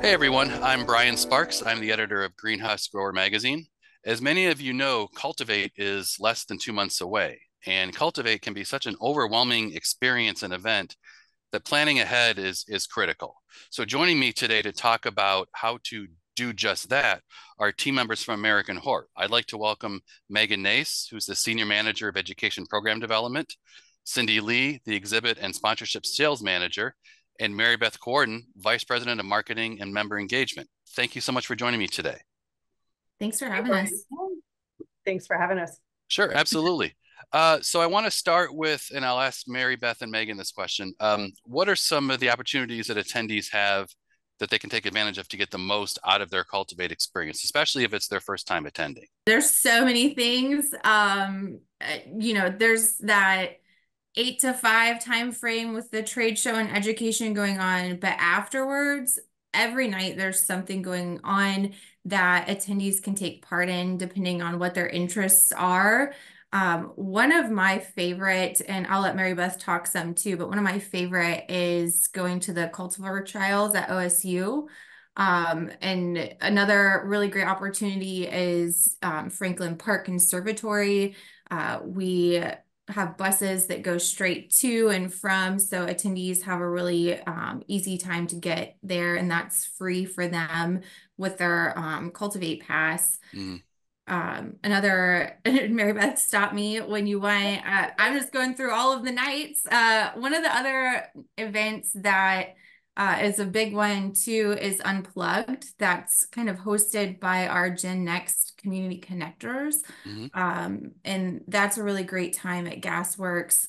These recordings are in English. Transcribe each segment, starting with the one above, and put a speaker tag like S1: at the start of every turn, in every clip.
S1: Hey everyone, I'm Brian Sparks. I'm the editor of Greenhouse Grower Magazine. As many of you know, Cultivate is less than 2 months away, and Cultivate can be such an overwhelming experience and event that planning ahead is critical. So joining me today to talk about how to do just that are team members from AmericanHort. I'd like to welcome Megan Nace, who's the Senior Manager of Education Program Development, Cindy Lee, the Exhibit and Sponsorship Sales Manager, and Mary Beth Gordon, Vice President of Marketing and Member Engagement. Thank you so much for joining me today.
S2: Thanks for
S3: Hey,
S2: having
S3: Brian.
S2: us.
S3: Thanks for having us.
S1: Sure, absolutely. So I want to start with, and I'll ask Mary Beth and Megan this question. What are some of the opportunities that attendees have that they can take advantage of to get the most out of their Cultivate experience, especially if it's their first time attending?
S2: There's so many things. There's that 8 to 5 time frame with the trade show and education going on, but afterwards, every night there's something going on that attendees can take part in depending on what their interests are. One of my favorite, and I'll let Mary Beth talk some too, but one of my favorite is going to the cultivar trials at OSU. And another really great opportunity is Franklin Park Conservatory. We have buses that go straight to and from, so attendees have a really easy time to get there, and that's free for them with their Cultivate Pass.
S1: Mm.
S2: Another, Mary Beth, stop me when you want. I'm just going through all of the nights. One of the other events that is a big one too is Unplugged. That's kind of hosted by our Gen Next community connectors.
S1: Mm-hmm.
S2: And that's a really great time at Gasworks.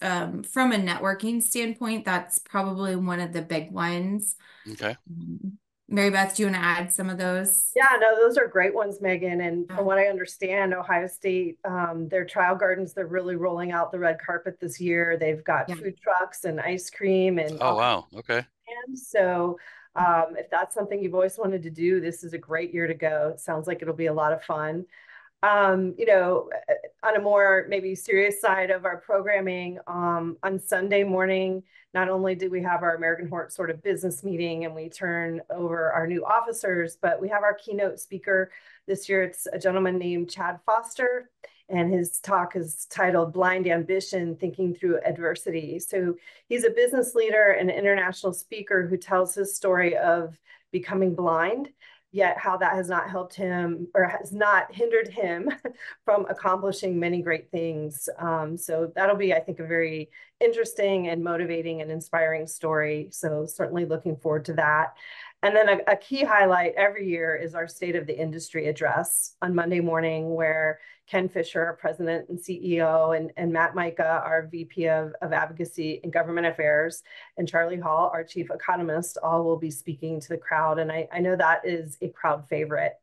S2: From a networking standpoint, that's probably one of the big ones.
S1: Okay.
S2: Mary Beth, do you want to add some of those?
S3: Yeah, no, those are great ones, Megan. And from what I understand, Ohio State, their trial gardens, they're really rolling out the red carpet this year. They've got
S2: Yeah.
S3: food trucks and ice cream and
S1: Oh,
S3: all kinds
S1: wow. Okay.
S3: of plans. So if that's something you've always wanted to do, this is a great year to go. It sounds like it'll be a lot of fun. You know, on a more maybe serious side of our programming, on Sunday morning, not only do we have our AmericanHort sort of business meeting and we turn over our new officers, but we have our keynote speaker this year. It's a gentleman named Chad Foster, and his talk is titled Blind Ambition, Thinking Through Adversity. So he's a business leader and international speaker who tells his story of becoming blind, yet how that has not helped him or has not hindered him from accomplishing many great things. So that'll be, I think, a very interesting and motivating and inspiring story. So certainly looking forward to that. And then a key highlight every year is our State of the Industry address on Monday morning, where Ken Fisher, our president and CEO, and Matt Micah, our VP of Advocacy and Government Affairs, and Charlie Hall, our chief economist, all will be speaking to the crowd. And I know that is a crowd favorite.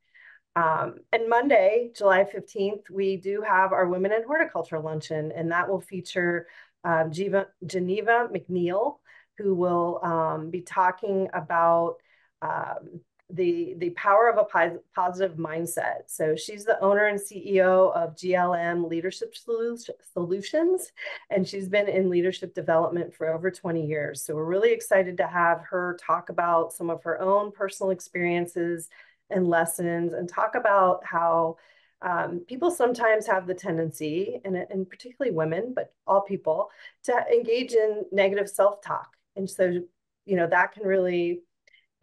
S3: And Monday, July 15th, we do have our Women in Horticulture Luncheon, and that will feature Geneva McNeil, who will be talking about the power of a positive mindset. So she's the owner and CEO of GLM Leadership Solutions, and she's been in leadership development for over 20 years. So we're really excited to have her talk about some of her own personal experiences and lessons, and talk about how people sometimes have the tendency, and particularly women, but all people, to engage in negative self-talk. And so, you know, that can really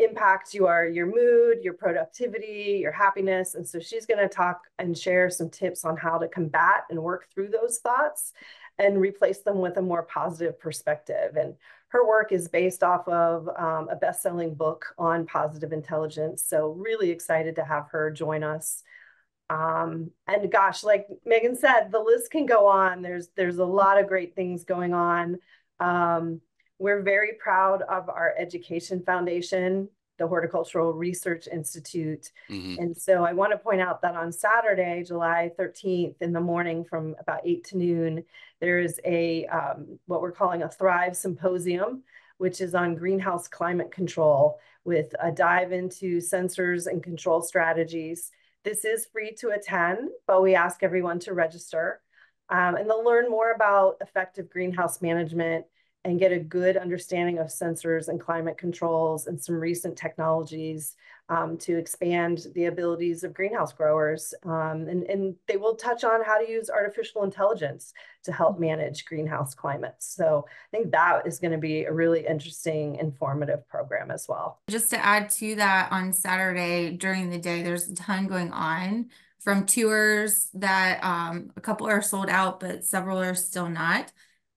S3: impact your mood, your productivity, your happiness. And so she's going to talk and share some tips on how to combat and work through those thoughts and replace them with a more positive perspective. And her work is based off of a best-selling book on positive intelligence. So really excited to have her join us. And gosh, like Megan said, the list can go on. There's a lot of great things going on. We're very proud of our education foundation, the Horticultural Research Institute.
S1: Mm-hmm.
S3: And so I want to point out that on Saturday, July 13th in the morning from about 8 to noon, there is a what we're calling a Thrive Symposium, which is on greenhouse climate control with a dive into sensors and control strategies. This is free to attend, but we ask everyone to register. And they'll learn more about effective greenhouse management and get a good understanding of sensors and climate controls and some recent technologies to expand the abilities of greenhouse growers. And they will touch on how to use artificial intelligence to help manage greenhouse climates. So I think that is going to be a really interesting, informative program as well.
S2: Just to add to that, on Saturday during the day, there's a ton going on, from tours that a couple are sold out, but several are still not.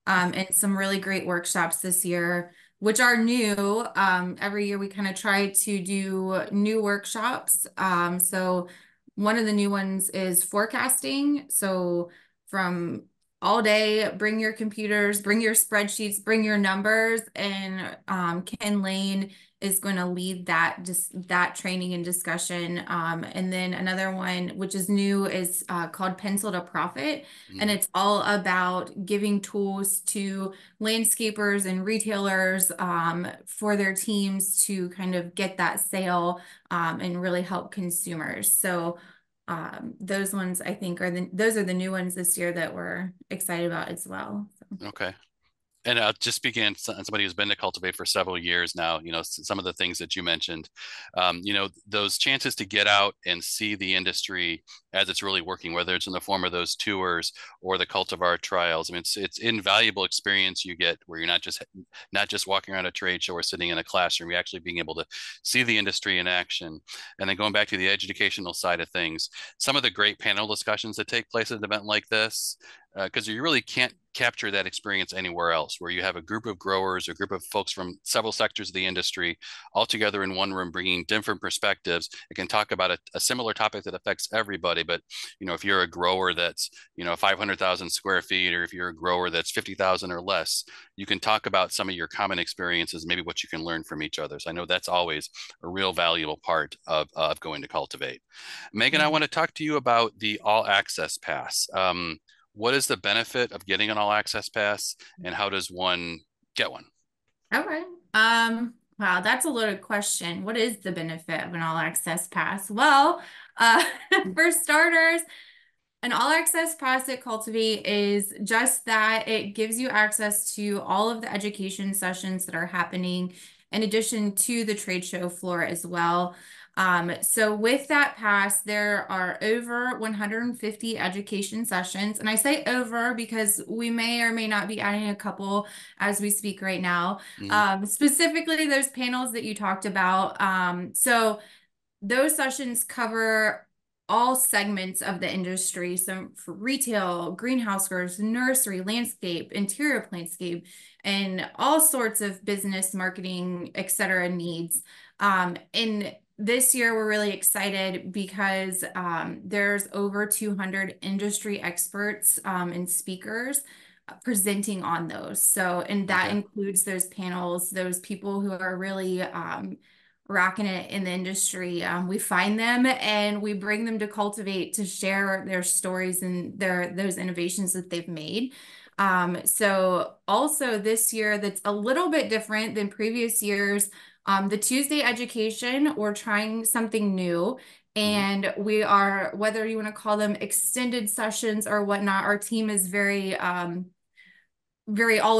S2: And some really great workshops this year, which are new. Every year we kind of try to do new workshops. So one of the new ones is forecasting. So from all day, bring your computers, bring your spreadsheets, bring your numbers, and Ken Lane is going to lead that training and discussion. And then another one, which is new, is called Pencil to Profit. And it's all about giving tools to landscapers and retailers for their teams to kind of get that sale and really help consumers. So those ones I think those are the new ones this year that we're excited about as well. So.
S1: Okay. And just speaking as somebody who's been to Cultivate for several years now, some of the things that you mentioned, those chances to get out and see the industry as it's really working, whether it's in the form of those tours or the cultivar trials. I mean, it's invaluable experience you get where you're not just walking around a trade show or sitting in a classroom. You're actually being able to see the industry in action. And then going back to the educational side of things, some of the great panel discussions that take place at an event like this, because you really can't capture that experience anywhere else, where you have a group of growers, a group of folks from several sectors of the industry all together in one room, bringing different perspectives. It can talk about a similar topic that affects everybody. But, if you're a grower that's, 500,000 square feet, or if you're a grower that's 50,000 or less, you can talk about some of your common experiences, maybe what you can learn from each other. So I know that's always a real valuable part of going to Cultivate. Megan, I want to talk to you about the All Access Pass. What is the benefit of getting an all access pass, and how does one get one?
S2: Okay. Wow, that's a loaded question. What is the benefit of an all access pass? Well, for starters, an all access pass at Cultivate is just that. It gives you access to all of the education sessions that are happening, in addition to the trade show floor as well. So with that pass, there are over 150 education sessions. And I say over because we may or may not be adding a couple as we speak right now. Specifically those panels that you talked about. So those sessions cover all segments of the industry. So for retail, greenhouse growers, nursery, landscape, interior landscape, and all sorts of business, marketing, etc. needs. And this year, we're really excited because there's over 200 industry experts and speakers presenting on those. So, and that includes those panels, those people who are really rocking it in the industry. We find them and we bring them to Cultivate to share their stories and those innovations that they've made. So also this year, that's a little bit different than previous years. The Tuesday education, we're trying something new, and we are, whether you want to call them extended sessions or whatnot, our team is very all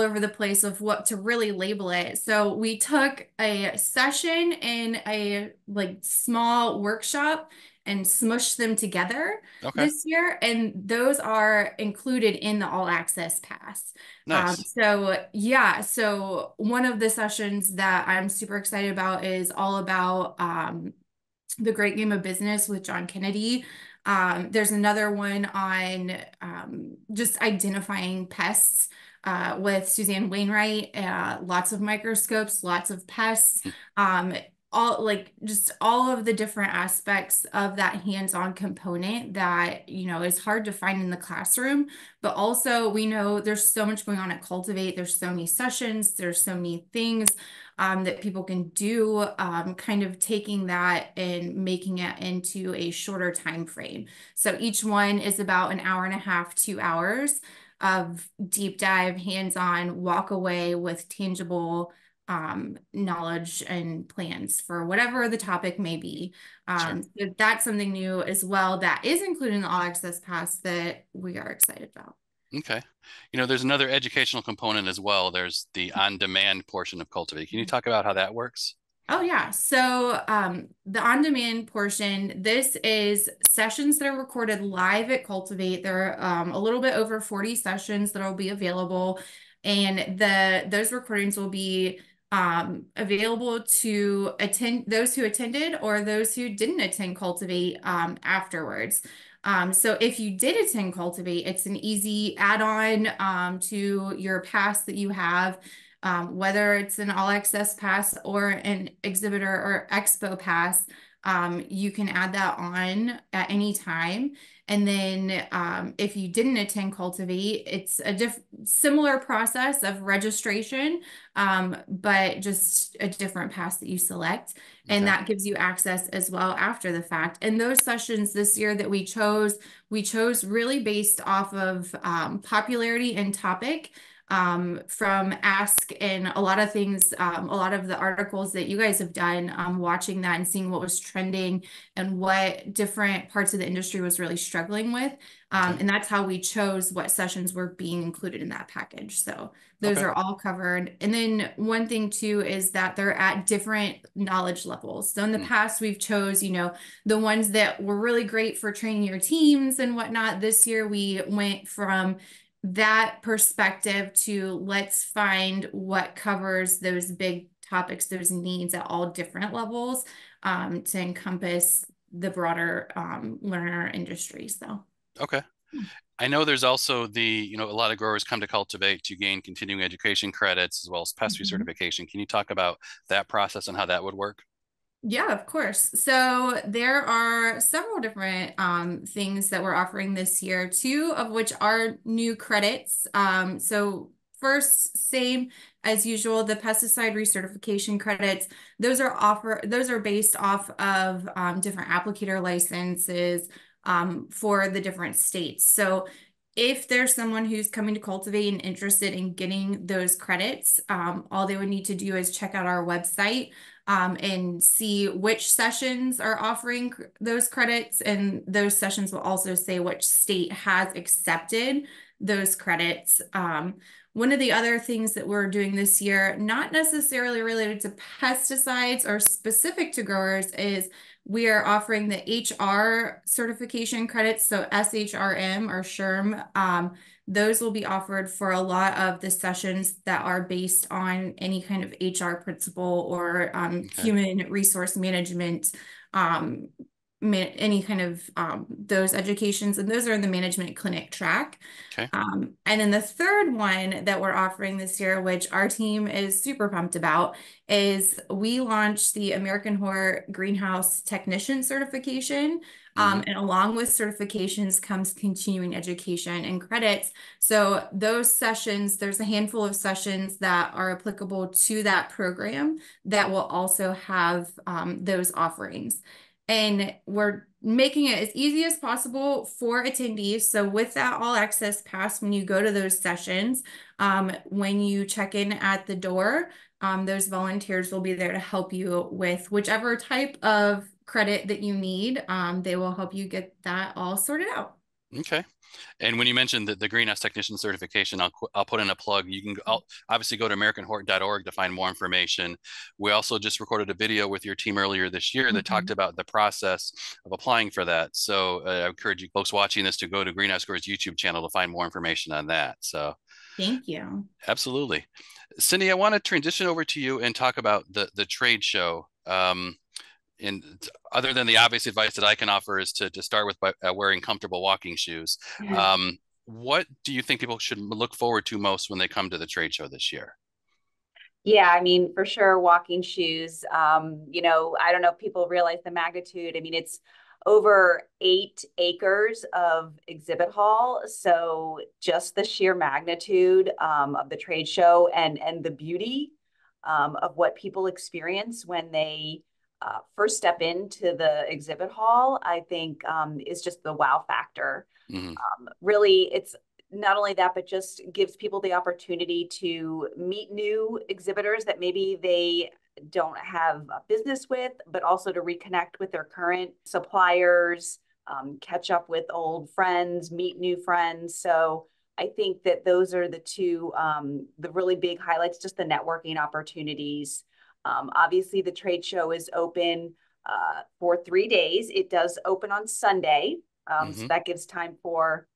S2: over the place of what to really label it. So we took a session in a small workshop and smushed them together this year, and those are included in the all access pass.
S1: Nice.
S2: So one of the sessions that I'm super excited about is all about the Great Game of Business with John Kennedy. There's another one on just identifying pests with Suzanne Wainwright. Lots of microscopes, lots of pests. All of the different aspects of that hands-on component that is hard to find in the classroom. But also we know there's so much going on at Cultivate. There's so many sessions, there's so many things that people can do, kind of taking that and making it into a shorter time frame. So each one is about an hour and a half, 2 hours of deep dive, hands-on, walk away with tangible knowledge and plans for whatever the topic may be. So that's something new as well that is included in the All Access Pass that we are excited about.
S1: Okay. There's another educational component as well. There's the on-demand portion of Cultivate. Can you talk about how that works?
S2: Oh yeah. So the on-demand portion, this is sessions that are recorded live at Cultivate. There are a little bit over 40 sessions that will be available, and those recordings will be available to attend those who attended or those who didn't attend Cultivate afterwards. So if you did attend Cultivate, it's an easy add-on to your pass that you have, whether it's an all access pass or an exhibitor or expo pass. You can add that on at any time. And then if you didn't attend Cultivate, it's a similar process of registration, but just a different pass that you select. And
S1: Okay.
S2: that gives you access as well after the fact. And those sessions this year that we chose really based off of popularity and topic, from Ask and a lot of things, a lot of the articles that you guys have done, watching that and seeing what was trending and what different parts of the industry was really struggling with.
S1: Okay.
S2: And that's how we chose what sessions were being included in that package. So those
S1: Okay.
S2: are all covered. And then one thing too is that they're at different knowledge levels. So in the
S1: Mm.
S2: past, we've chose, the ones that were really great for training your teams and whatnot. This year, we went from that perspective to let's find what covers those big topics, those needs at all different levels, to encompass the broader learner industry. So,
S1: Okay. I know there's also a lot of growers come to Cultivate to gain continuing education credits as well as pest
S2: mhm.
S1: recertification. Can you talk about that process and how that would work?
S2: Yeah, of course. So there are several different things that we're offering this year, two of which are new credits. So first, same as usual, the pesticide recertification credits. Those are based off of different applicator licenses for the different states. So if there's someone who's coming to Cultivate and interested in getting those credits, all they would need to do is check out our website, and see which sessions are offering those credits. And those sessions will also say which state has accepted those credits. One of the other things that we're doing this year, not necessarily related to pesticides or specific to growers, is we are offering the HR certification credits. So SHRM or SHRM. Those will be offered for a lot of the sessions that are based on any kind of HR principle or
S1: Okay.
S2: human resource management, any kind of those educations. And those are in the management clinic track.
S1: Okay.
S2: And then the third one that we're offering this year, which our team is super pumped about, is we launched the AmericanHort Greenhouse Technician Certification.
S1: Hmm.
S2: And along with certifications comes continuing education and credits. So those sessions, there's a handful of sessions that are applicable to that program that will also have those offerings. And we're making it as easy as possible for attendees. So with that all access pass, when you go to those sessions, when you check in at the door, those volunteers will be there to help you with whichever type of credit that you need. They will help you get that all sorted out.
S1: Okay. And when you mentioned the greenhouse technician certification, I'll put in a plug. You can obviously go to AmericanHort.org to find more information. We also just recorded a video with your team earlier this year that talked
S2: Mhm.
S1: about the process of applying for that. So I encourage you folks watching this to go to Greenhouse Growers YouTube channel to find more information on that. So
S2: Thank you.
S1: absolutely. Cindy, I want to transition over to you and talk about the trade show. And other than the obvious advice that I can offer is to start with wearing comfortable walking shoes. What do you think people should look forward to most when they come to the trade show this year?
S4: Yeah, I mean, for sure, walking shoes. I don't know if people realize the magnitude. I mean, it's over 8 acres of exhibit hall. So just the sheer magnitude of the trade show and the beauty of what people experience when they first step into the exhibit hall, I think is just the wow factor.
S1: Mm-hmm.
S4: Really, it's not only that, but just gives people the opportunity to meet new exhibitors that maybe they don't have a business with, but also to reconnect with their current suppliers, catch up with old friends, meet new friends. So I think that those are the two, the really big highlights, just the networking opportunities. Obviously, the trade show is open for 3 days. It does open on Sunday. So that gives time for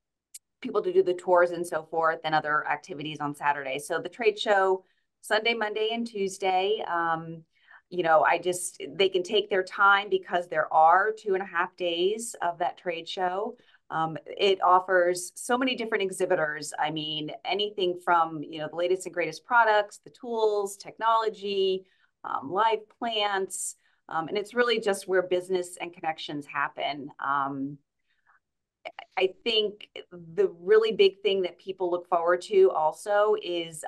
S4: people to do the tours and so forth and other activities on Saturday. So the trade show, Sunday, Monday, and Tuesday. They can take their time because there are 2.5 days of that trade show. It offers so many different exhibitors. I mean, anything from, the latest and greatest products, the tools, technology, live plants. And it's really just where business and connections happen. I think the really big thing that people look forward to also is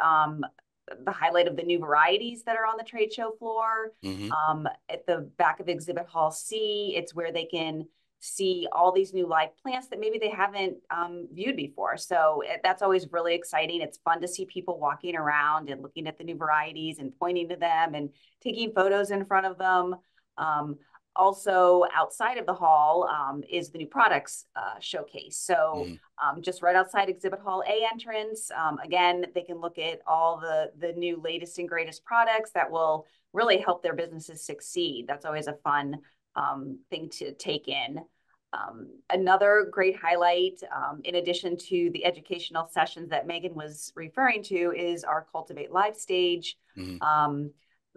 S4: the highlight of the new varieties that are on the trade show floor. At the back of Exhibit Hall C, it's where they can see all these new live plants that maybe they haven't viewed before. So that's always really exciting. It's fun to see people walking around and looking at the new varieties and pointing to them and taking photos in front of them. Also, outside of the hall is the new products showcase. So just right outside Exhibit Hall A entrance, again, they can look at all the new latest and greatest products that will really help their businesses succeed. That's always a fun thing to take in. Another great highlight, in addition to the educational sessions that Megan was referring to, is our Cultivate Live stage.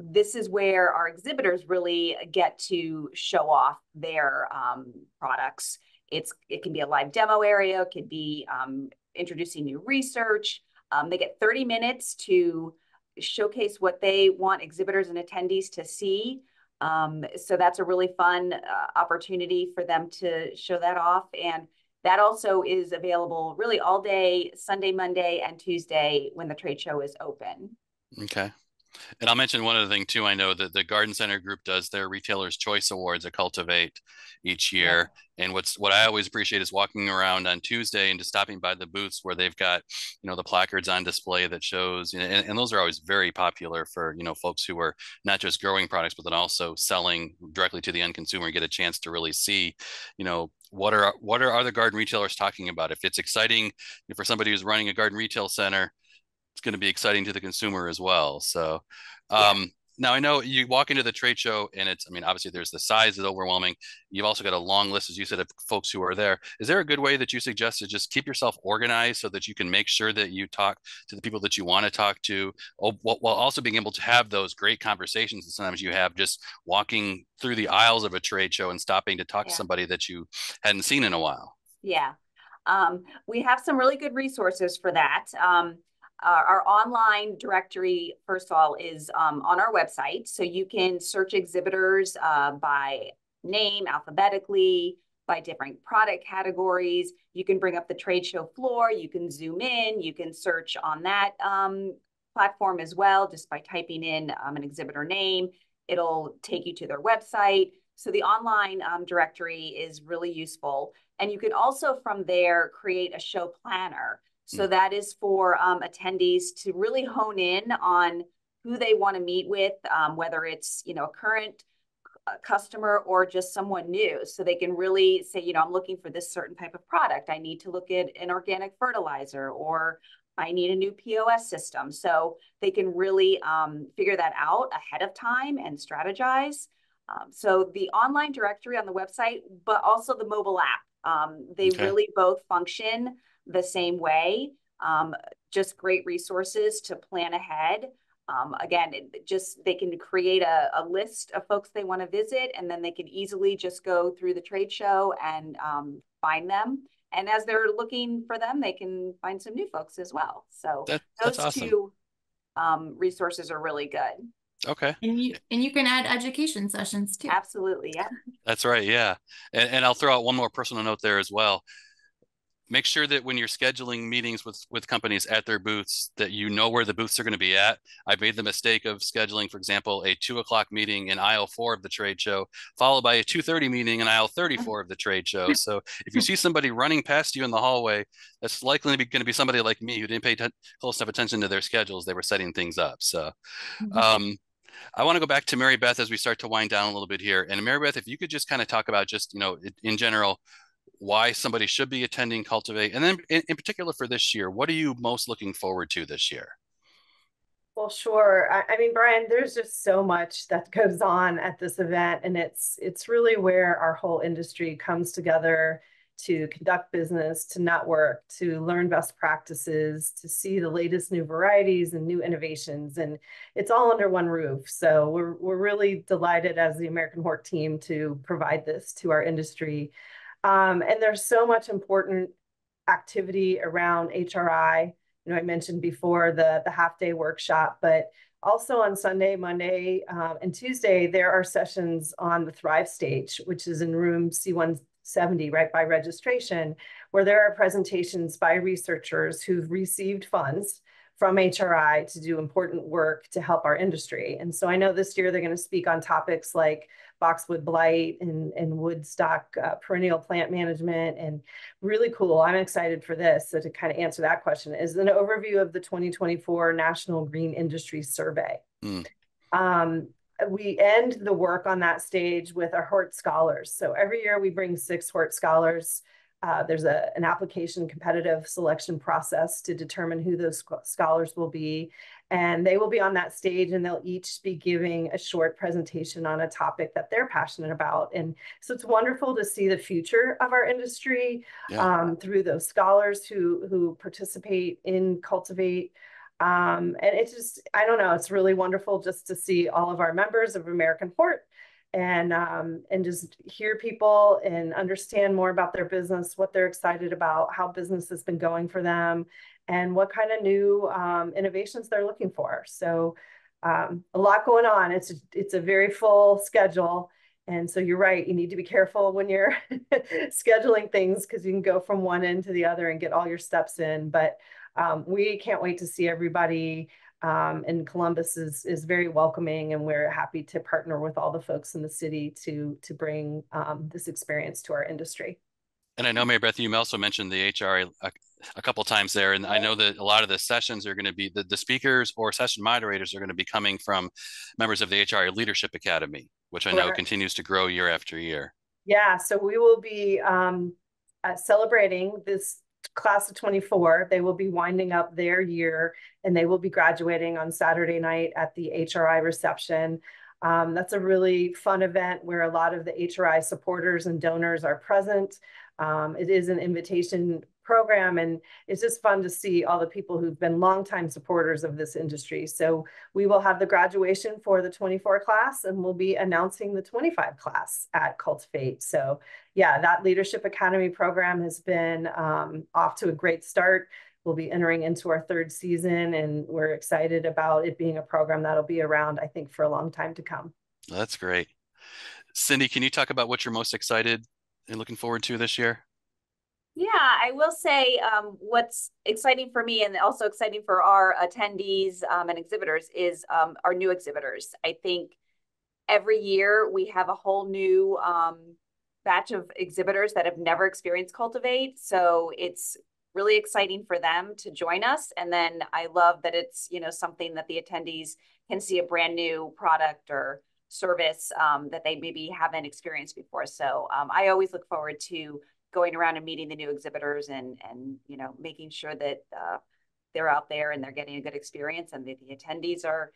S4: This is where our exhibitors really get to show off their products. It can be a live demo area. It could be introducing new research. They get 30 minutes to showcase what they want exhibitors and attendees to see. So that's a really fun opportunity for them to show that off. And that also is available really all day, Sunday, Monday, and Tuesday when the trade show is open.
S1: Okay. And I'll mention one other thing too. I know that the Garden Center Group does their Retailer's Choice Awards at Cultivate each year. Yeah. And what I always appreciate is walking around on Tuesday and just stopping by the booths where they've got, the placards on display that shows, and those are always very popular for, folks who are not just growing products, but then also selling directly to the end consumer and get a chance to really see, what are other garden retailers talking about? If it's exciting for somebody who's running a garden retail center, it's going to be exciting to the consumer as well. So now I know you walk into the trade show and obviously there's the size is overwhelming. You've also got a long list, as you said, of folks who are there. Is there a good way that you suggest to just keep yourself organized so that you can make sure that you talk to the people that you want to talk to, while also being able to have those great conversations that sometimes you have just walking through the aisles of a trade show and stopping to talk to somebody that you hadn't seen in a while?
S4: Yeah. We have some really good resources for that. Our online directory, first of all, is on our website. So you can search exhibitors by name, alphabetically, by different product categories. You can bring up the trade show floor. You can zoom in. You can search on that platform as well, just by typing in an exhibitor name. It'll take you to their website. So the online directory is really useful. And you can also, from there, create a show planner. So that is for attendees to really hone in on who they want to meet with, whether it's, a current customer or just someone new. So they can really say, I'm looking for this certain type of product. I need to look at an organic fertilizer, or I need a new POS system. So they can really figure that out ahead of time and strategize. So the online directory on the website, but also the mobile app, they really both function the same way. Just great resources to plan ahead. Again, they can create a list of folks they want to visit, and then they can easily just go through the trade show and find them. And as they're looking for them, they can find some new folks as well. So
S1: that's
S4: those
S1: awesome.
S4: two resources are really good.
S1: Okay.
S2: And you can add education sessions too.
S4: Absolutely. Yeah.
S1: That's right. Yeah. And I'll throw out one more personal note there as well. Make sure that when you're scheduling meetings with companies at their booths, that you know where the booths are going to be at. I've made the mistake of scheduling, for example, a 2:00 meeting in aisle 4 of the trade show, followed by a 2:30 meeting in aisle 34 of the trade show. So if you see somebody running past you in the hallway, that's likely going to be somebody like me who didn't pay close enough attention to their schedules. They were setting things up. So I want to go back to Mary Beth as we start to wind down a little bit here. And Mary Beth, if you could just kind of talk about just, in general, why somebody should be attending Cultivate, and then in particular for this year, what are you most looking forward to this year?
S3: Well, sure. I mean, Brian, there's just so much that goes on at this event, and it's really where our whole industry comes together to conduct business, to network, to learn best practices, to see the latest new varieties and new innovations, and it's all under one roof. So we're really delighted as the American Hort team to provide this to our industry. And there's so much important activity around HRI. You know, I mentioned before the half day workshop, but also on Sunday, Monday, and Tuesday, there are sessions on the Thrive stage, which is in room C170, right by registration, where there are presentations by researchers who've received funds from HRI to do important work to help our industry. And so I know this year they're going to speak on topics like boxwood blight and woodstock perennial plant management, and really cool. I'm excited for this. So to kind of answer that question is an overview of the 2024 National Green Industry Survey. Mm. We end the work on that stage with our Hort Scholars. So every year we bring 6 Hort Scholars. There's an application competitive selection process to determine who those scholars will be. And they will be on that stage, and they'll each be giving a short presentation on a topic that they're passionate about. And so it's wonderful to see the future of our industry through those scholars who participate in Cultivate. And it's just, I don't know, it's really wonderful just to see all of our members of American Hort and just hear people and understand more about their business, what they're excited about, how business has been going for them, and what kind of new innovations they're looking for. So a lot going on. It's a very full schedule. And so you're right, you need to be careful when you're scheduling things, because you can go from one end to the other and get all your steps in. But we can't wait to see everybody. And Columbus is very welcoming, and we're happy to partner with all the folks in the city to bring this experience to our industry.
S1: And I know, Mary Beth, you also mentioned the HRI a couple times there, and I know that a lot of the sessions are going to be the speakers or session moderators are going to be coming from members of the HRI Leadership Academy, which I know continues to grow year after year.
S3: Yeah, so we will be celebrating this class of 24. They will be winding up their year, and they will be graduating on Saturday night at the HRI reception. That's a really fun event where a lot of the HRI supporters and donors are present. It is an invitation program, and it's just fun to see all the people who've been longtime supporters of this industry. So we will have the graduation for the 24 class, and we'll be announcing the 25 class at Cultivate. So yeah, that Leadership Academy program has been off to a great start. We'll be entering into our 3rd season, and we're excited about it being a program that'll be around, I think, for a long time to come.
S1: That's great. Cindy, can you talk about what you're most excited and looking forward to this year?
S4: Yeah, I will say what's exciting for me and also exciting for our attendees and exhibitors is our new exhibitors. I think every year we have a whole new batch of exhibitors that have never experienced Cultivate. So it's really exciting for them to join us. And then I love that it's, you know, something that the attendees can see a brand new product or service that they maybe haven't experienced before. So I always look forward to going around and meeting the new exhibitors and you know, making sure that they're out there and they're getting a good experience, and the attendees are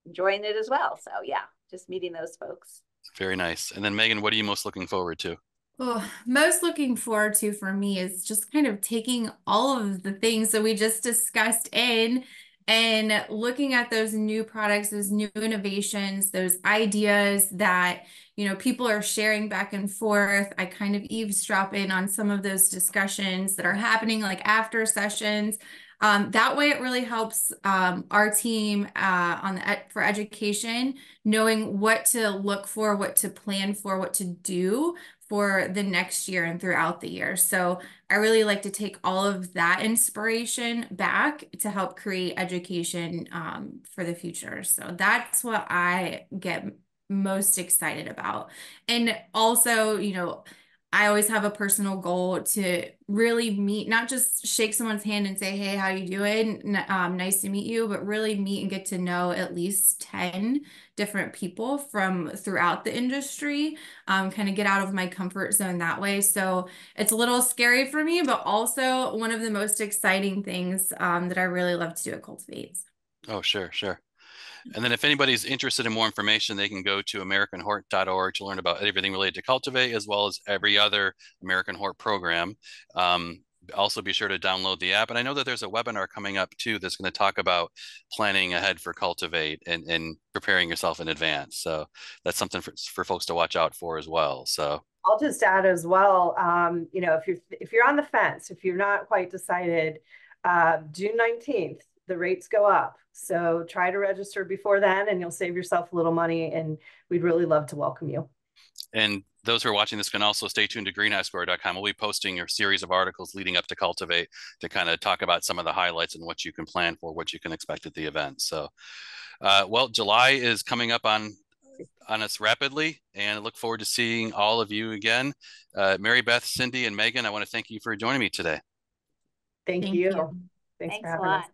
S4: enjoying it as well. So yeah, just meeting those folks.
S1: Very nice. And then Megan, what are you most looking forward to?
S2: Well, most looking forward to for me is just kind of taking all of the things that we just discussed in and looking at those new products, those new innovations, those ideas that, you know, people are sharing back and forth. I kind of eavesdrop in on some of those discussions that are happening like after sessions. That way it really helps our team for education, knowing what to look for, what to plan for, what to do for the next year and throughout the year. So I really like to take all of that inspiration back to help create education for the future. So that's what I get most excited about. And also, you know, I always have a personal goal to really meet, not just shake someone's hand and say, hey, how you doing? Nice to meet you, but really meet and get to know at least 10 different people from throughout the industry, kind of get out of my comfort zone that way. So it's a little scary for me, but also one of the most exciting things that I really love to do at Cultivate.
S1: Oh, sure, sure. And then if anybody's interested in more information, they can go to AmericanHort.org to learn about everything related to Cultivate, as well as every other American Hort program. Also be sure to download the app. And I know that there's a webinar coming up too that's going to talk about planning ahead for Cultivate and preparing yourself in advance. So that's something for folks to watch out for as well. So
S3: I'll just add as well, you know, if you're on the fence, if you're not quite decided, June 19th, the rates go up. So try to register before then and you'll save yourself a little money, and we'd really love to welcome you.
S1: And those who are watching this can also stay tuned to greenhousegrower.com. We'll be posting your series of articles leading up to Cultivate to kind of talk about some of the highlights and what you can plan for, what you can expect at the event. So, well, July is coming up on us rapidly, and I look forward to seeing all of you again. Mary Beth, Cindy, and Megan, I want to thank you for joining me today.
S3: Thank
S2: Thank
S3: you.
S2: you.
S3: Thanks for
S4: Thanks a
S3: having
S4: lot.
S3: us.